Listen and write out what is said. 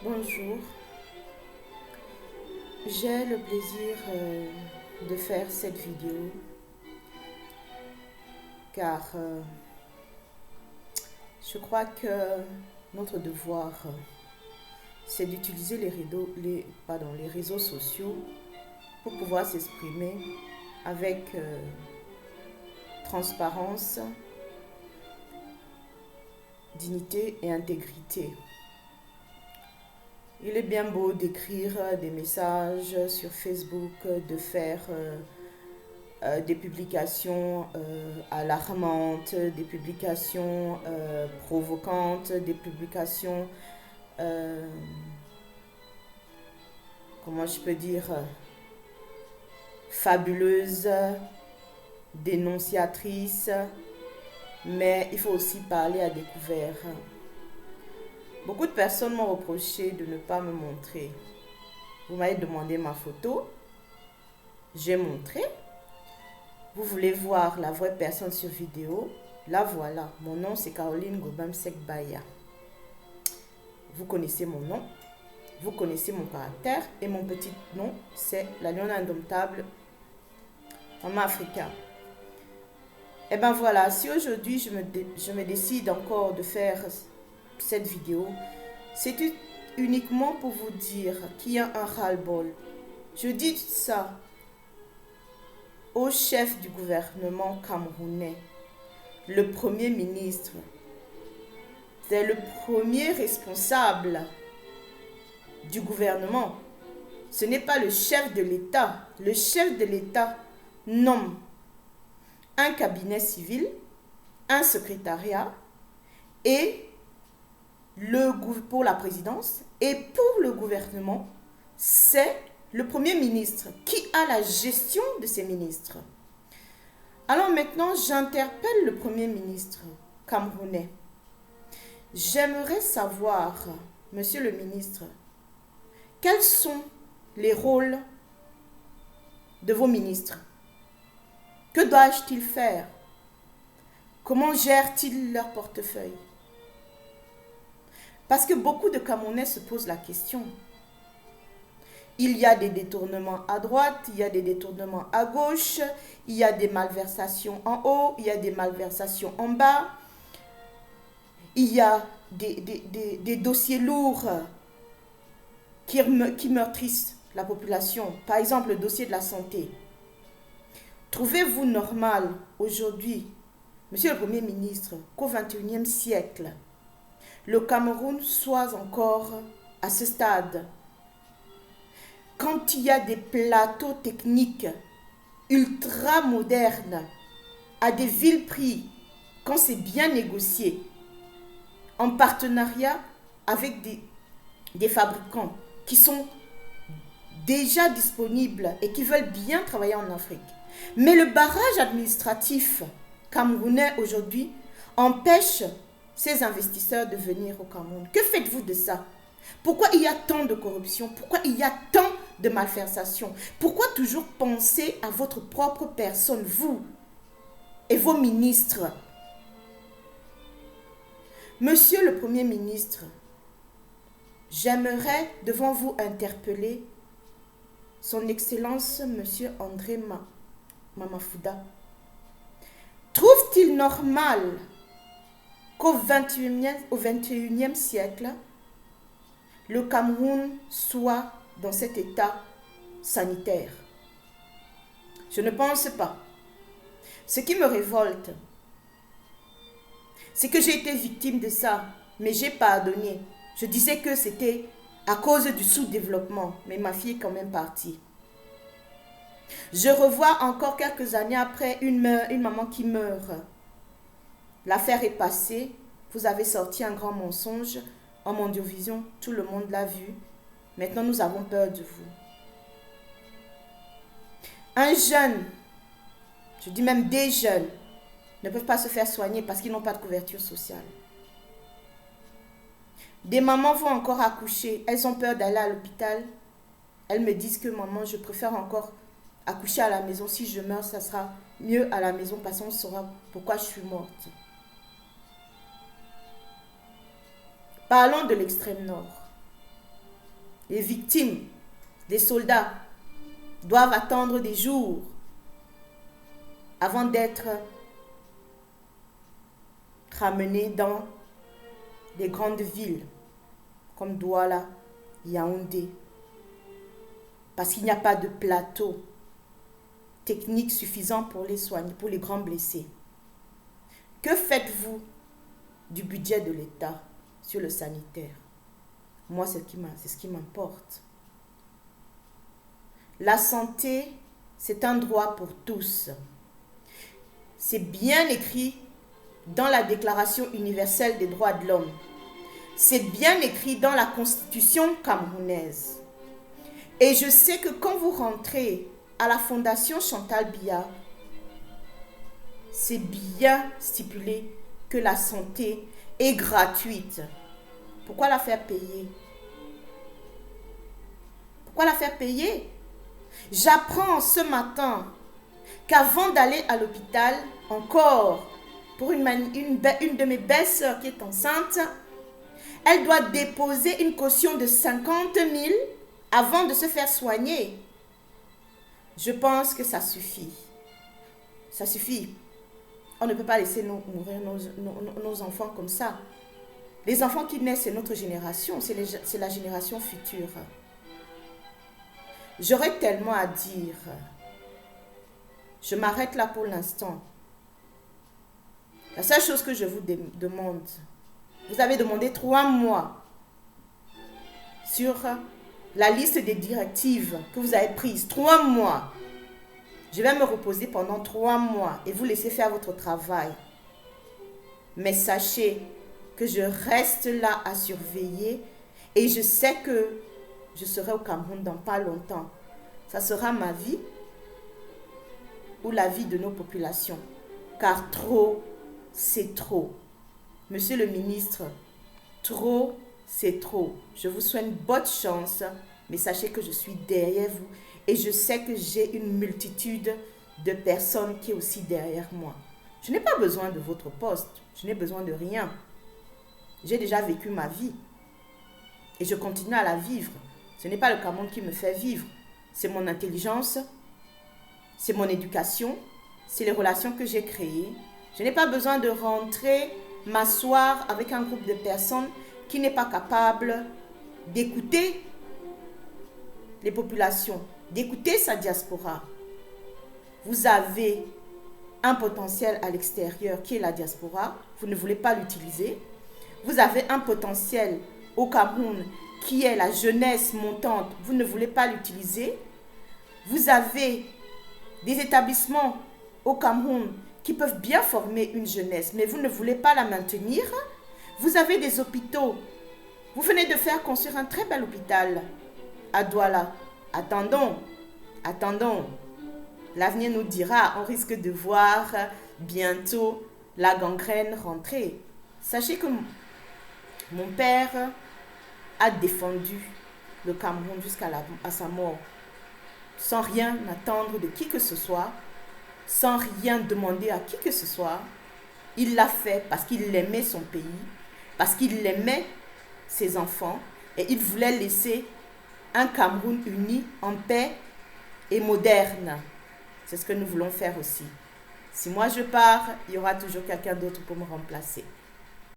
Bonjour, j'ai le plaisir de faire cette vidéo car je crois que notre devoir c'est d'utiliser les réseaux sociaux pour pouvoir s'exprimer avec transparence, dignité et intégrité. Il est bien beau d'écrire des messages sur Facebook, de faire des publications alarmantes, des publications provocantes, des publications, euh, comment je peux dire, fabuleuses, dénonciatrices, mais il faut aussi parler à découvert. Beaucoup de personnes m'ont reproché de ne pas me montrer. Vous m'avez demandé ma photo, j'ai montré. Vous voulez voir la vraie personne sur vidéo, la voilà. Mon nom c'est Caroline Gobam Sekbaya. Vous connaissez mon nom, vous connaissez mon caractère et mon petit nom c'est la lionne indomptable Maman Africa. Et ben voilà, si aujourd'hui je me décide encore de faire cette vidéo, c'est uniquement pour vous dire qu'il y a un ras-le-bol. Je dis ça au chef du gouvernement camerounais, le premier ministre. C'est le premier responsable du gouvernement. Ce n'est pas le chef de l'État. Le chef de l'État nomme un cabinet civil, un secrétariat et pour la présidence et pour le gouvernement, c'est le premier ministre qui a la gestion de ces ministres. Alors maintenant, j'interpelle le premier ministre camerounais. J'aimerais savoir, monsieur le ministre, quels sont les rôles de vos ministres? Que doivent-ils faire? Comment gèrent-ils leur portefeuille? Parce que beaucoup de Camerounais se posent la question. Il y a des détournements à droite, il y a des détournements à gauche, il y a des malversations en haut, il y a des malversations en bas. Il y a des dossiers lourds qui meurtrissent la population. Par exemple, le dossier de la santé. Trouvez-vous normal aujourd'hui, monsieur le Premier ministre, qu'au XXIe siècle, le Cameroun soit encore à ce stade? Quand il y a des plateaux techniques ultra modernes, à des vil prix, quand c'est bien négocié, en partenariat avec des fabricants qui sont déjà disponibles et qui veulent bien travailler en Afrique. Mais le barrage administratif camerounais aujourd'hui empêche ces investisseurs de venir au Cameroun. Que faites-vous de ça? Pourquoi il y a tant de corruption? Pourquoi il y a tant de malversation? Pourquoi toujours penser à votre propre personne, vous et vos ministres? Monsieur le Premier ministre, j'aimerais devant vous interpeller son Excellence Monsieur André Mamafouda. Trouve-t-il normal qu'au XXIe siècle, le Cameroun soit dans cet état sanitaire? Je ne pense pas. Ce qui me révolte, c'est que j'ai été victime de ça, mais j'ai pardonné. Je disais que c'était à cause du sous-développement, mais ma fille est quand même partie. Je revois encore quelques années après une maman qui meurt. L'affaire est passée, vous avez sorti un grand mensonge en Mondiovision, tout le monde l'a vu. Maintenant, nous avons peur de vous. Un jeune, je dis même des jeunes, ne peuvent pas se faire soigner parce qu'ils n'ont pas de couverture sociale. Des mamans vont encore accoucher, elles ont peur d'aller à l'hôpital. Elles me disent que maman, je préfère encore accoucher à la maison. Si je meurs, ça sera mieux à la maison parce qu'on saura pourquoi je suis morte. Parlons de l'extrême nord. les victimes, les soldats doivent attendre des jours avant d'être ramenés dans des grandes villes comme Douala, Yaoundé, parce qu'il n'y a pas de plateau technique suffisant pour les soigner, pour les grands blessés. Que faites-vous du budget de l'État sur le sanitaire? Moi, c'est ce qui m'importe. La santé, c'est un droit pour tous. C'est bien écrit dans la Déclaration universelle des droits de l'homme. C'est bien écrit dans la Constitution camerounaise. Et je sais que quand vous rentrez à la Fondation Chantal Biya, c'est bien stipulé que la santé est gratuite. Pourquoi la faire payer? Pourquoi la faire payer? J'apprends ce matin qu'avant d'aller à l'hôpital, encore, pour une de mes belles-sœurs qui est enceinte, elle doit déposer une caution de 50 000 avant de se faire soigner. Je pense que ça suffit. Ça suffit. On ne peut pas laisser mourir nos enfants comme ça. Les enfants qui naissent, c'est notre génération, c'est la génération future. J'aurais tellement à dire. Je m'arrête là pour l'instant. La seule chose que je vous demande, vous avez demandé 3 mois sur la liste des directives que vous avez prises. 3 mois. Je vais me reposer pendant 3 mois et vous laisser faire votre travail. Mais sachez que je reste là à surveiller et je sais que je serai au Cameroun dans pas longtemps. Ça sera ma vie ou la vie de nos populations. Car trop, c'est trop. Monsieur le ministre, trop, c'est trop. Je vous souhaite bonne chance, mais sachez que je suis derrière vous et je sais que j'ai une multitude de personnes qui est aussi derrière moi. Je n'ai pas besoin de votre poste, je n'ai besoin de rien. J'ai déjà vécu ma vie et je continue à la vivre. Ce n'est pas le Cameroun qui me fait vivre, c'est mon intelligence, c'est mon éducation, c'est les relations que j'ai créées. Je n'ai pas besoin de rentrer, m'asseoir avec un groupe de personnes qui n'est pas capable d'écouter les populations, d'écouter sa diaspora. Vous avez un potentiel à l'extérieur qui est la diaspora, vous ne voulez pas l'utiliser. Vous avez un potentiel au Cameroun qui est la jeunesse montante, vous ne voulez pas l'utiliser. Vous avez des établissements au Cameroun qui peuvent bien former une jeunesse, mais vous ne voulez pas la maintenir. Vous avez des hôpitaux. Vous venez de faire construire un très bel hôpital à Douala. Attendons. L'avenir nous dira, on risque de voir bientôt la gangrène rentrer. Sachez que mon père a défendu le Cameroun jusqu'à sa mort, sans rien attendre de qui que ce soit, sans rien demander à qui que ce soit. Il l'a fait parce qu'il aimait son pays, parce qu'il aimait ses enfants et il voulait laisser un Cameroun uni, en paix et moderne. C'est ce que nous voulons faire aussi. Si moi je pars, il y aura toujours quelqu'un d'autre pour me remplacer.